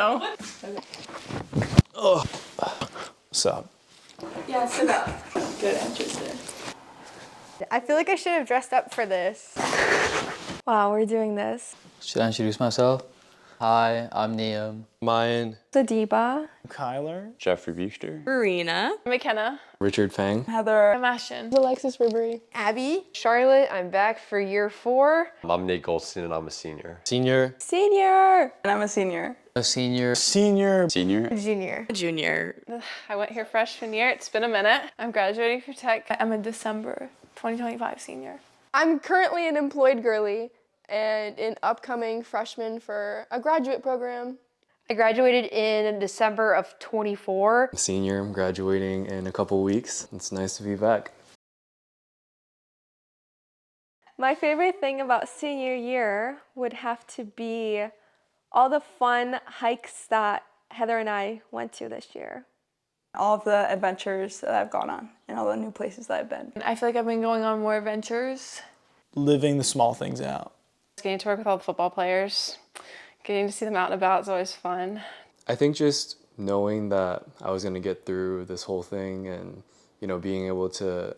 know. Oh, what's up? Yeah, sit up. Good, interested. I feel like I should have dressed up for this. Wow, we're doing this. Should I introduce myself? Hi, I'm Niam. Mayan. Sadiba. Kyler. Jeffrey Buchter. Marina. McKenna. Richard Fang. Heather. I'm Ashton. Alexis Ribery. Abby. Charlotte, I'm back for year 4. I'm Nate Goldstein and I'm a senior. Senior. Senior. And I'm a senior. A senior. Senior. Senior. Junior. Junior. I went here freshman year. It's been a minute. I'm graduating from tech. I'm a December 2025 senior. I'm currently an employed girly and an upcoming freshman for a graduate program. I graduated in December of 24. Senior. I'm graduating in a couple weeks. It's nice to be back. My favorite thing about senior year would have to be all the fun hikes that Heather and I went to this year. All of the adventures that I've gone on and all the new places that I've been. I feel like I've been going on more adventures. Living the small things out. Getting to work with all the football players. Getting to see them out and about is always fun. I think just knowing that I was going to get through this whole thing and, being able to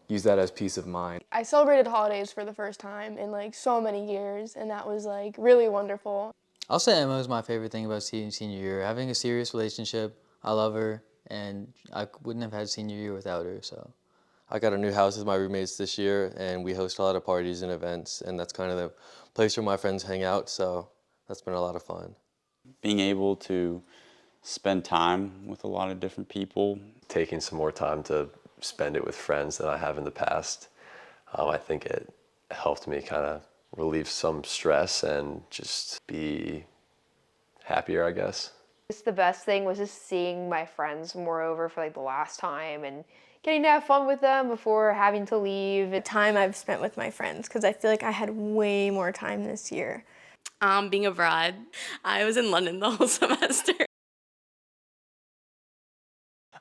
use that as peace of mind. I celebrated holidays for the first time in like so many years, and that was like really wonderful. I'll say Emma is my favorite thing about senior year. Having a serious relationship, I love her, and I wouldn't have had senior year without her, so. I got a new house with my roommates this year and we host a lot of parties and events and that's kind of the place where my friends hang out, so that's been a lot of fun. Being able to spend time with a lot of different people. Taking some more time to spend it with friends than I have in the past. I think it helped me kind of relieve some stress and just be happier, I guess. Just the best thing was just seeing my friends moreover for like the last time and getting to have fun with them before having to leave. The time I've spent with my friends, because I feel like I had way more time this year. Being abroad. I was in London the whole semester.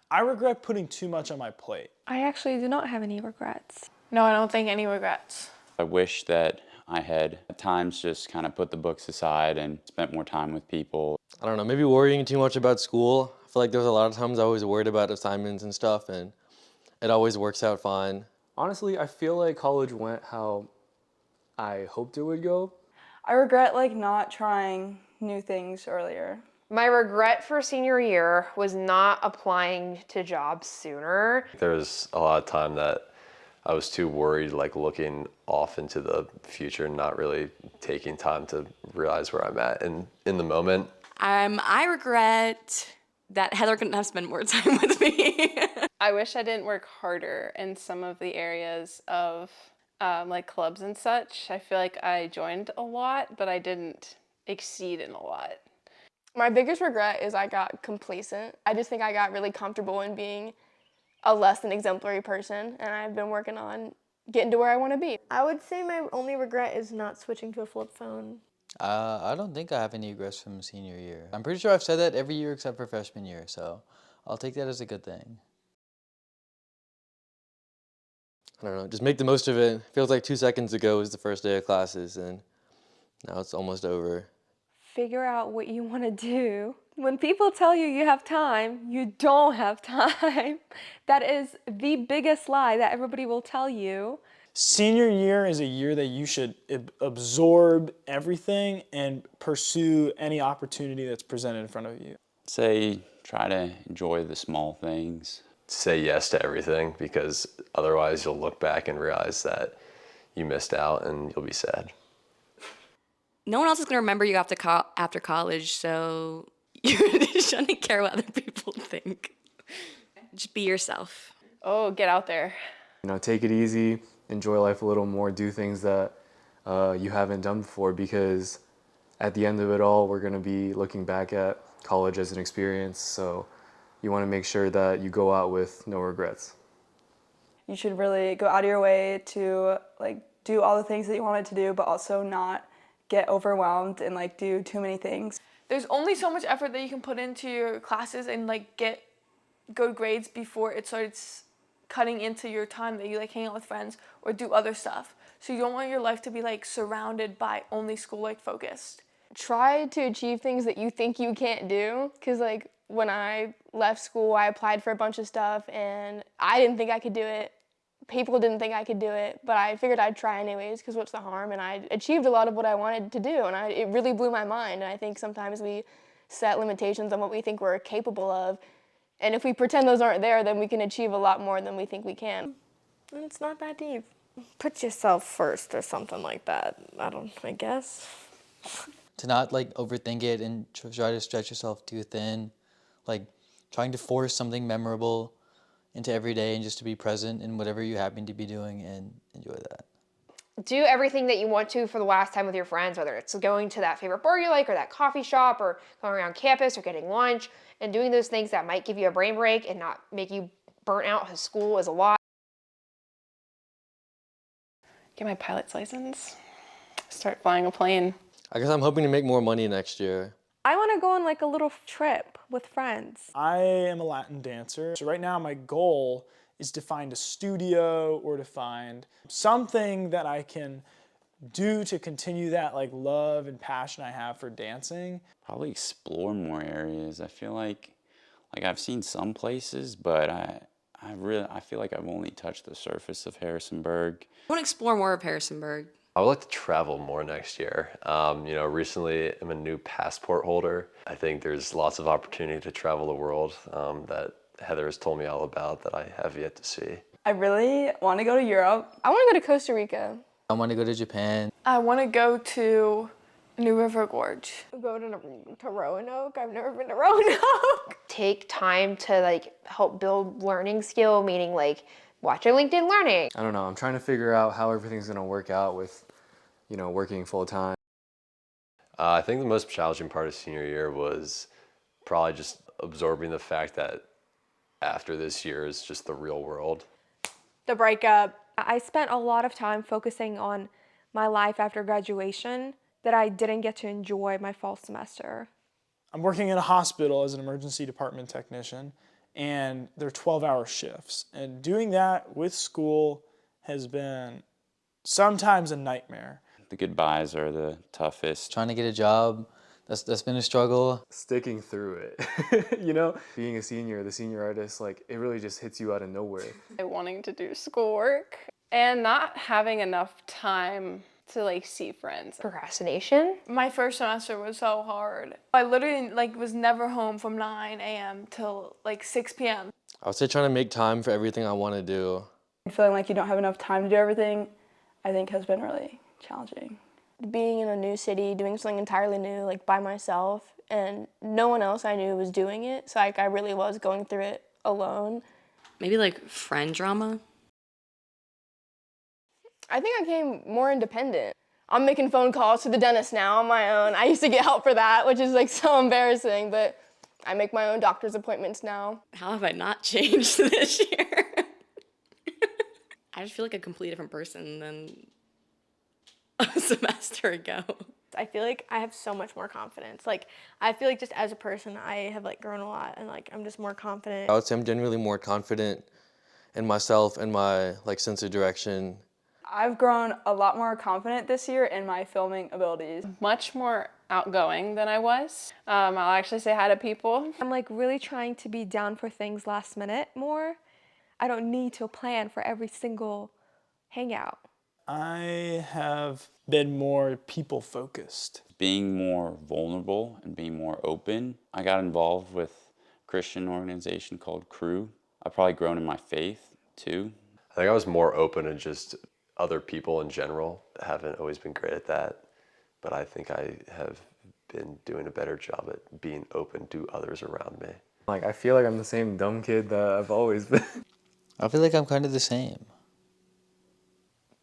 I regret putting too much on my plate. I actually do not have any regrets. No, I don't think any regrets. I wish that I had at times just kind of put the books aside and spent more time with people. I don't know, maybe worrying too much about school. I feel like there was a lot of times I was worried about assignments and stuff and it always works out fine. Honestly, I feel like college went how I hoped it would go. I regret like not trying new things earlier. My regret for senior year was not applying to jobs sooner. There was a lot of time that I was too worried, like looking off into the future and not really taking time to realize where I'm at and in the moment. I regret that Heather couldn't have spent more time with me. I wish I didn't work harder in some of the areas of like clubs and such. I feel like I joined a lot, but I didn't exceed in a lot. My biggest regret is I got complacent. I just think I got really comfortable in being a less than exemplary person, and I've been working on getting to where I want to be. I would say my only regret is not switching to a flip phone. I don't think I have any regrets from senior year. I'm pretty sure I've said that every year except for freshman year, so I'll take that as a good thing. I don't know, just make the most of it. Feels like 2 seconds ago was the first day of classes and now it's almost over. Figure out what you want to do. When people tell you you have time, you don't have time. That is the biggest lie that everybody will tell you. Senior year is a year that you should absorb everything and pursue any opportunity that's presented in front of you. Say, try to enjoy the small things. Say yes to everything because otherwise you'll look back and realize that you missed out and you'll be sad. No one else is going to remember you after college, so you shouldn't care what other people think. Just be yourself. Oh, get out there. Take it easy, enjoy life a little more, do things that you haven't done before because at the end of it all, we're going to be looking back at college as an experience, so you want to make sure that you go out with no regrets. You should really go out of your way to like do all the things that you wanted to do, but also not get overwhelmed and like do too many things. There's only so much effort that you can put into your classes and like get good grades before it starts cutting into your time that you like hang out with friends or do other stuff. So you don't want your life to be like surrounded by only school like focused. Try to achieve things that you think you can't do, because like when I left school, I applied for a bunch of stuff and I didn't think I could do it. People didn't think I could do it, but I figured I'd try anyways, because what's the harm? And I achieved a lot of what I wanted to do, and it really blew my mind. And I think sometimes we set limitations on what we think we're capable of, and if we pretend those aren't there, then we can achieve a lot more than we think we can. And it's not that deep. Put yourself first or something like that. I guess. To not like overthink it and try to stretch yourself too thin, like trying to force something memorable into every day and just to be present in whatever you happen to be doing and enjoy that. Do everything that you want to for the last time with your friends, whether it's going to that favorite bar you like or that coffee shop or going around campus or getting lunch and doing those things that might give you a brain break and not make you burnt out because school is a lot. Get my pilot's license. Start flying a plane. I guess I'm hoping to make more money next year. I want to go on like a little trip with friends. I am a Latin dancer. So right now my goal is to find a studio or to find something that I can do to continue that like love and passion I have for dancing. Probably explore more areas. I feel like I've seen some places, but I feel like I've only touched the surface of Harrisonburg. I want to explore more of Harrisonburg. I would like to travel more next year. Recently I'm a new passport holder. I think there's lots of opportunity to travel the world that Heather has told me all about that I have yet to see. I really want to go to Europe. I want to go to Costa Rica. I want to go to Japan. I want to go to New River Gorge. Go to Roanoke. I've never been to Roanoke. Take time to like help build learning skill, meaning like watch a LinkedIn Learning. I don't know. I'm trying to figure out how everything's going to work out with, working full time. I think the most challenging part of senior year was probably just absorbing the fact that after this year is just the real world. The breakup. I spent a lot of time focusing on my life after graduation that I didn't get to enjoy my fall semester. I'm working in a hospital as an emergency department technician, and they're 12-hour shifts. And doing that with school has been sometimes a nightmare. The goodbyes are the toughest. Trying to get a job, that's been a struggle. Sticking through it, Being a senior, the senior artist, it really just hits you out of nowhere. Wanting to do schoolwork and not having enough time to see friends. Procrastination. My first semester was so hard. I literally was never home from 9 a.m. till 6 p.m. I would say trying to make time for everything I want to do. Feeling like you don't have enough time to do everything, I think has been really challenging. Being in a new city, doing something entirely new, by myself, and no one else I knew was doing it, so I really was going through it alone. Maybe friend drama? I think I became more independent. I'm making phone calls to the dentist now on my own. I used to get help for that, which is so embarrassing, but I make my own doctor's appointments now. How have I not changed this year? I just feel like a completely different person than a semester ago. I feel like I have so much more confidence. I feel like just as a person, I have grown a lot and I'm just more confident. I would say I'm genuinely more confident in myself and my sense of direction. I've grown a lot more confident this year in my filming abilities. Much more outgoing than I was. I'll actually say hi to people. I'm really trying to be down for things last minute more. I don't need to plan for every single hangout. I have been more people focused. Being more vulnerable and being more open. I got involved with a Christian organization called Crew. I've probably grown in my faith too. I think I was more open to just other people in general. I haven't always been great at that, but I think I have been doing a better job at being open to others around me. I feel like I'm the same dumb kid that I've always been. I feel like I'm kind of the same.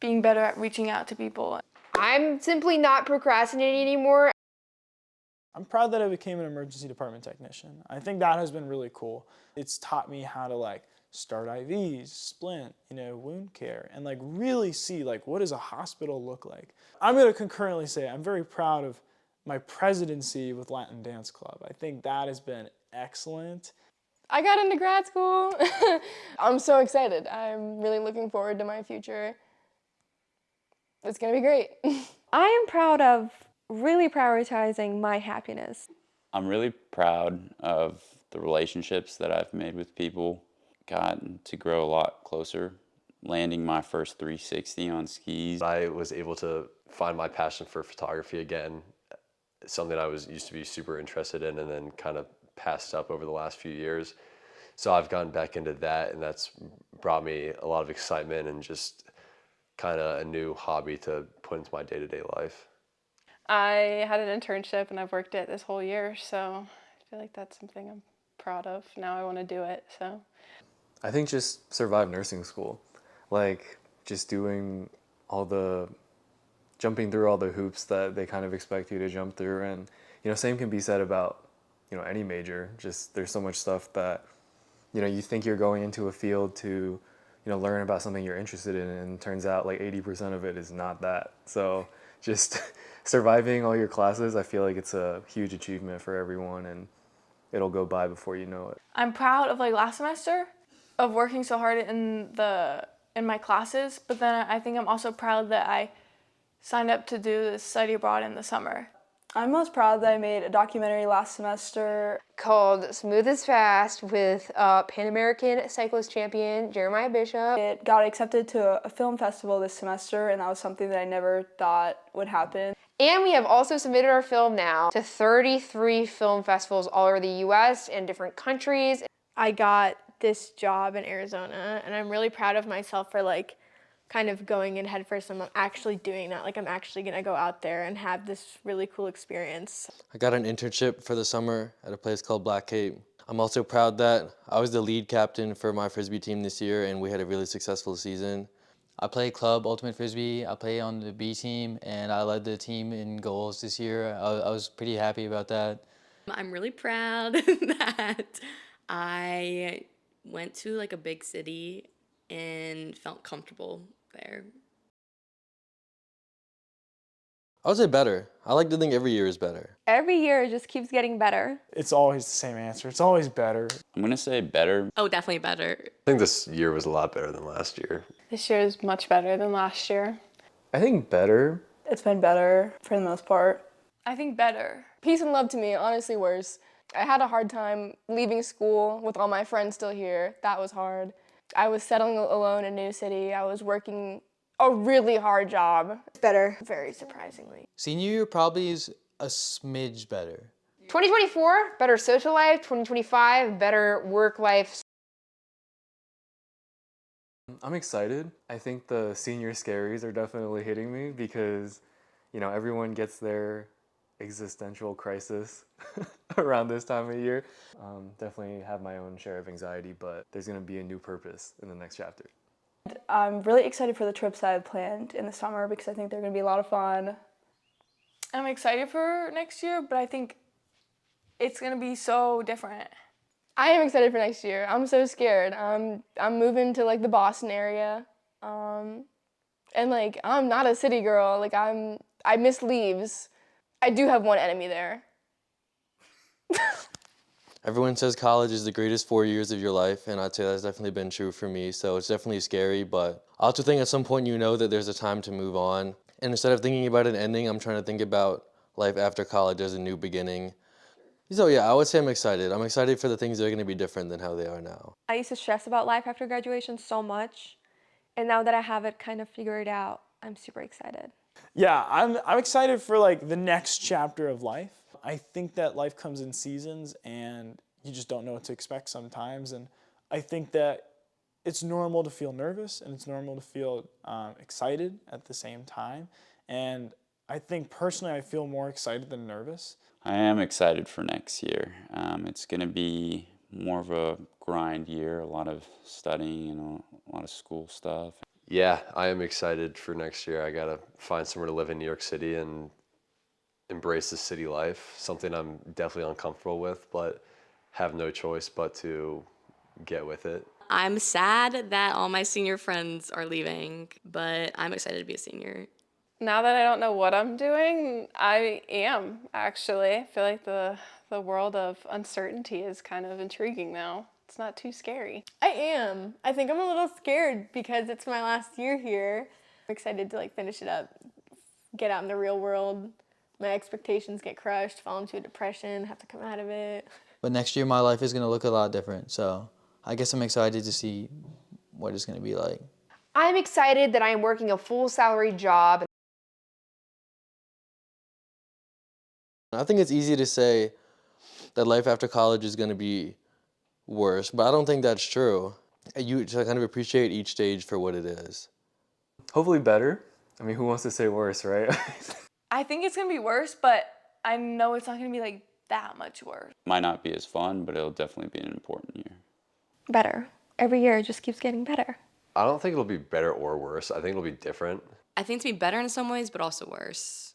Being better at reaching out to people. I'm simply not procrastinating anymore. I'm proud that I became an emergency department technician. I think that has been really cool. It's taught me how to start IVs, splint, wound care, and really see what does a hospital look like. I'm going to concurrently say I'm very proud of my presidency with Latin Dance Club. I think that has been excellent. I got into grad school. I'm so excited. I'm really looking forward to my future. It's gonna be great. I am proud of really prioritizing my happiness. I'm really proud of the relationships that I've made with people, gotten to grow a lot closer, landing my first 360 on skis. I was able to find my passion for photography again, something I was used to be super interested in and then kind of passed up over the last few years. So I've gotten back into that, and that's brought me a lot of excitement and just kind of a new hobby to put into my day-to-day life. I had an internship and I've worked it this whole year, so I feel like that's something I'm proud of. Now I want to do it, so. I think just survive nursing school. Like, just doing all the, jumping through all the hoops that they kind of expect you to jump through. And, same can be said about, any major. Just there's so much stuff that, you think you're going into a field to, learn about something you're interested in, and turns out like 80% of it is not that. So just surviving all your classes, I feel like it's a huge achievement for everyone, and it'll go by before you know it. I'm proud of like last semester of working so hard in my classes, but then I think I'm also proud that I signed up to do this study abroad in the summer. I'm most proud that I made a documentary last semester Called Smooth as Fast with Pan American cyclist champion Jeremiah Bishop. It got accepted to a film festival this semester, and that was something that I never thought would happen. And we have also submitted our film now to 33 film festivals all over the US and different countries. I got this job in Arizona, and I'm really proud of myself for like kind of going in head first. I'm actually doing that. Like I'm actually gonna go out there and have this really cool experience. I got an internship for the summer at a place called Black Cape. I'm also proud that I was the lead captain for my Frisbee team this year, and we had a really successful season. I play club ultimate frisbee. I play on the B team, and I led the team in goals this year. I was pretty happy about that. I'm really proud that I went to like a big city and felt comfortable there. I would say better. I like to think every year is better. Every year it just keeps getting better. It's always the same answer. It's always better. I'm going to say better. Oh, definitely better. I think this year was a lot better than last year. This year is much better than last year. I think better. It's been better for the most part. I think better. Peace and love to me, honestly worse. I had a hard time leaving school with all my friends still here. That was hard. I was settling alone in a new city. I was working a really hard job. Better. Very surprisingly. Senior year probably is a smidge better. 2024, better social life. 2025, better work life. I'm excited. I think the senior scaries are definitely hitting me because, everyone gets their existential crisis around this time of year. Definitely have my own share of anxiety, but there's going to be a new purpose in the next chapter. I'm really excited for the trips I have planned in the summer because I think they're going to be a lot of fun. I'm excited for next year, but I think it's gonna be so different. I am excited for next year. I'm so scared. I'm moving to like the Boston area, and like I'm not a city girl. Like I miss Leaves. I do have one enemy there. Everyone says college is the greatest 4 years of your life, and I'd say that's definitely been true for me, so it's definitely scary, but I also think at some point you know that there's a time to move on. And instead of thinking about an ending, I'm trying to think about life after college as a new beginning. So yeah, I would say I'm excited. I'm excited for the things that are going to be different than how they are now. I used to stress about life after graduation so much, and now that I have it kind of figured out, I'm super excited. Yeah, I'm excited for like the next chapter of life. I think that life comes in seasons and you just don't know what to expect sometimes. And I think that it's normal to feel nervous and it's normal to feel excited at the same time. And I think personally I feel more excited than nervous. I am excited for next year. It's going to be more of a grind year, a lot of studying and a lot of school stuff. Yeah, I am excited for next year. I gotta find somewhere to live in New York City and embrace the city life, something I'm definitely uncomfortable with, but have no choice but to get with it. I'm sad that all my senior friends are leaving, but I'm excited to be a senior. Now that I don't know what I'm doing, I am actually. I feel like the world of uncertainty is kind of intriguing now. It's not too scary. I am. I think I'm a little scared because it's my last year here. I'm excited to like finish it up, get out in the real world, My expectations get crushed, fall into a depression, have to come out of it. But next year, my life is going to look a lot different. So I guess I'm excited to see what it's going to be like. I'm excited that I am working a full salary job. I think it's easy to say that life after college is going to be worse, but I don't think that's true. You just kind of appreciate each stage for what it is. Hopefully better. I mean, who wants to say worse, right? I think it's gonna be worse, but I know it's not gonna be like that much worse. Might not be as fun, but it'll definitely be an important year. Better. Every year it just keeps getting better. I don't think it'll be better or worse. I think it'll be different. I think to be better in some ways, but also worse.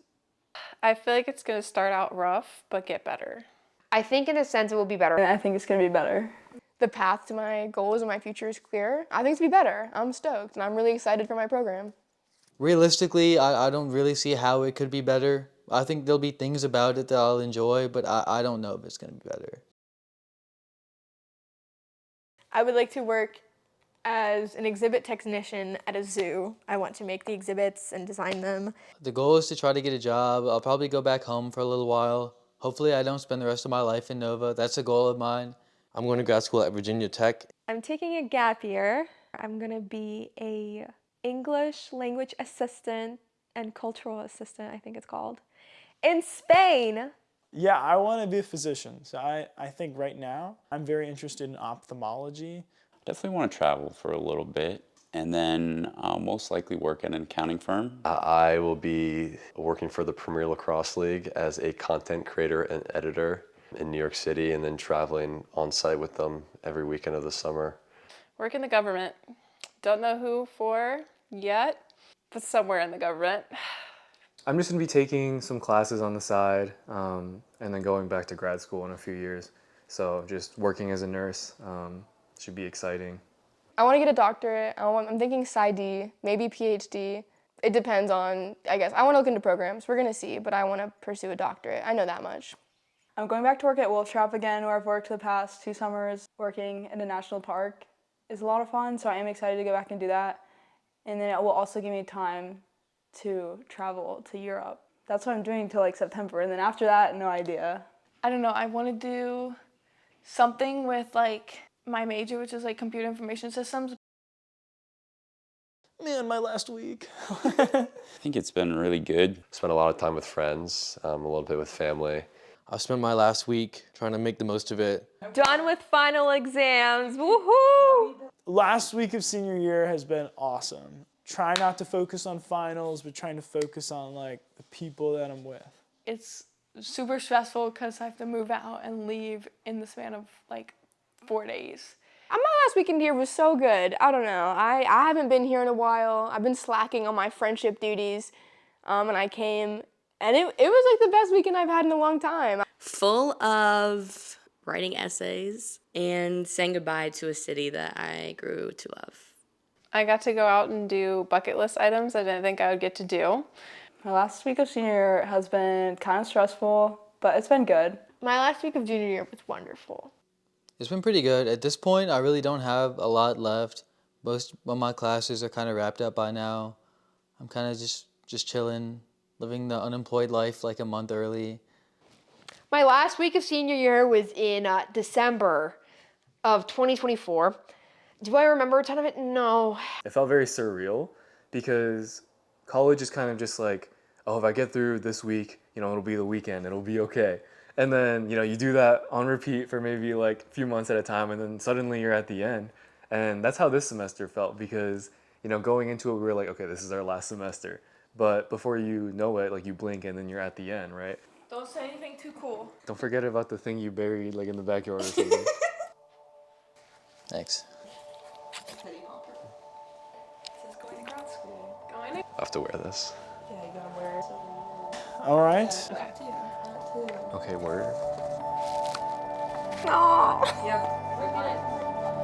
I feel like it's going to start out rough, but get better. I think in a sense it will be better. And I think it's gonna be better. The path to my goals and my future is clear. I think it's be better. I'm stoked and I'm really excited for my program. Realistically, I don't really see how it could be better. I think there'll be things about it that I'll enjoy, but I don't know if it's going to be better. I would like to work as an exhibit technician at a zoo. I want to make the exhibits and design them. The goal is to try to get a job. I'll probably go back home for a little while. Hopefully I don't spend the rest of my life in Nova. That's a goal of mine. I'm going to grad school at Virginia Tech. I'm taking a gap year. I'm gonna be a English language assistant and cultural assistant, I think it's called, in Spain. Yeah, I want to be a physician. So I think right now I'm very interested in ophthalmology. Definitely want to travel for a little bit and then most likely work at an accounting firm. I will be working for the Premier Lacrosse League as a content creator and editor in New York City, and then traveling on site with them every weekend of the summer. Work in the government. Don't know who for yet, but somewhere in the government. I'm just going to be taking some classes on the side and then going back to grad school in a few years. So just working as a nurse should be exciting. I want to get a doctorate. I'm thinking PsyD, maybe PhD. It depends on, I guess. I want to look into programs. We're going to see, but I want to pursue a doctorate. I know that much. I'm going back to work at Wolf Trap again, where I've worked the past 2 summers. Working in a national park is a lot of fun, so I am excited to go back and do that. And then it will also give me time to travel to Europe. That's what I'm doing till like September, and then after that, no idea. I don't know, I wanna do something with like my major, which is like computer information systems. Man, my last week. I think it's been really good. Spent a lot of time with friends, a little bit with family. I spent my last week trying to make the most of it. Done with final exams, woohoo! Last week of senior year has been awesome. Try not to focus on finals, but trying to focus on like the people that I'm with. It's super stressful because I have to move out and leave in the span of like 4 days. My last weekend here was so good. I don't know. I haven't been here in a while. I've been slacking on my friendship duties, and I came, and it was like the best weekend I've had in a long time. Full of writing essays and saying goodbye to a city that I grew to love. I got to go out and do bucket list items I didn't think I would get to do. My last week of senior year has been kind of stressful, but it's been good. My last week of junior year was wonderful. It's been pretty good. At this point, I really don't have a lot left. Most of my classes are kind of wrapped up by now. I'm kind of just chilling, living the unemployed life like a month early. My last week of senior year was in December of 2024. Do I remember a ton of it? No. It felt very surreal because college is kind of just like, oh, if I get through this week, it'll be the weekend, it'll be okay. And then, you do that on repeat for maybe like a few months at a time, and then suddenly you're at the end. And that's how this semester felt because, going into it, we were like, okay, this is our last semester. But before you know it, like you blink and then you're at the end, right? Don't say anything too cool. Don't forget about the thing you buried like in the backyard or something. Thanks. I have to wear this. All right. Okay, word. No.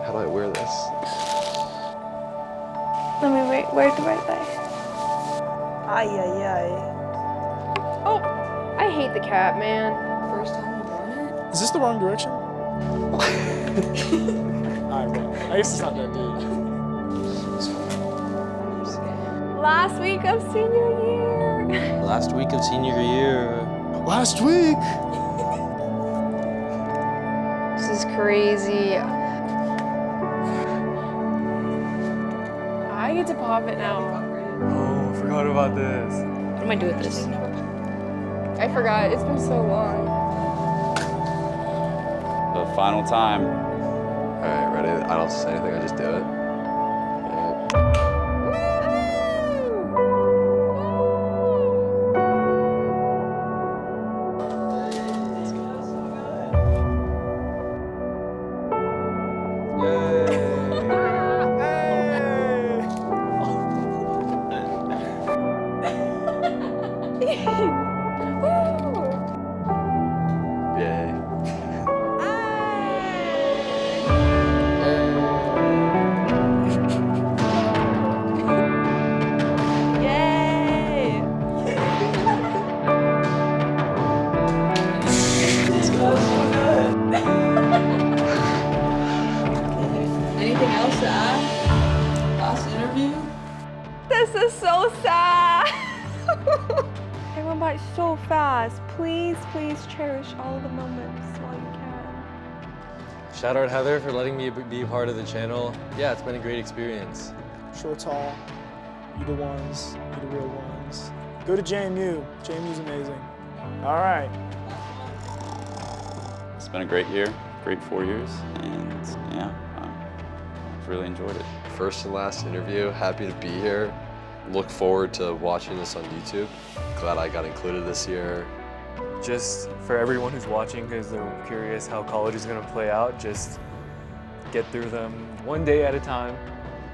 How do I wear this? Let me wait. Where do I say? Ay, ay, ay. Oh, I hate the cat, man. First time you've worn it? Is this the wrong direction? I guess it's not that deep. Last week of senior year. Last week of senior year. Last week. This is crazy. I get to pop it now. Oh, I forgot about this. What am I doing with this? I forgot. It's been so long. The final time. All right, ready? I don't have to say anything. I just do it. Yay. Yay! Anything else to add? Last interview? This is so sad. It went by so fast. Please, please cherish all the moments while you can. Shout out Heather for letting me be a part of the channel. Yeah, it's been a great experience. Short tall, you the ones, you the real ones. Go to JMU. JMU's amazing. All right. It's been a great year, great 4 years, and yeah, I've really enjoyed it. First and last interview. Happy to be here. Look forward to watching this on YouTube. Glad I got included this year. Just for everyone who's watching, because they're curious how college is going to play out, just get through them one day at a time,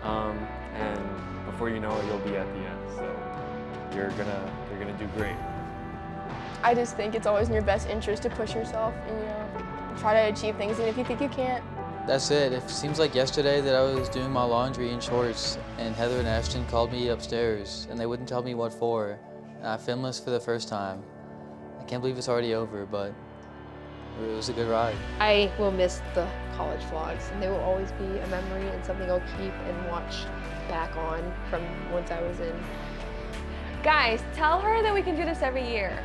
and before you know it, you'll be at the end. So you're gonna do great. I just think it's always in your best interest to push yourself and, you know, try to achieve things even if you think you can't. That's it. It seems like yesterday that I was doing my laundry in shorts and Heather and Ashton called me upstairs and they wouldn't tell me what for. And I filmed this for the first time. I can't believe it's already over, but it was a good ride. I will miss the college vlogs, and they will always be a memory and something I'll keep and watch back on from once I was in. Guys, tell her that we can do this every year.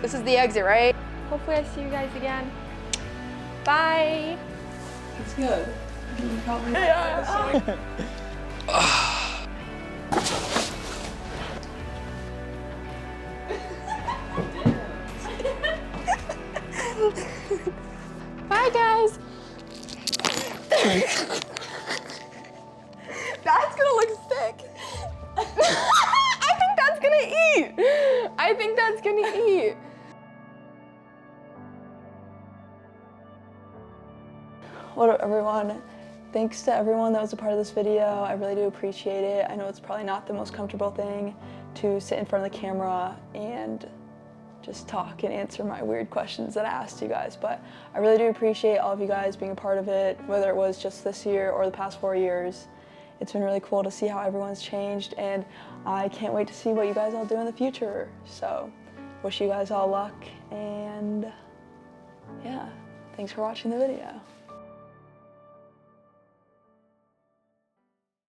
This is the exit, right? Hopefully I see you guys again. Bye. It's good. You probably Bye, guys. That's gonna look sick. I think that's gonna eat. I think that's gonna eat. What up, everyone? Thanks to everyone that was a part of this video. I really do appreciate it. I know it's probably not the most comfortable thing to sit in front of the camera and just talk and answer my weird questions that I asked you guys, but I really do appreciate all of you guys being a part of it, whether it was just this year or the past 4 years. It's been really cool to see how everyone's changed, and I can't wait to see what you guys all do in the future. So, wish you guys all luck, and yeah, thanks for watching the video.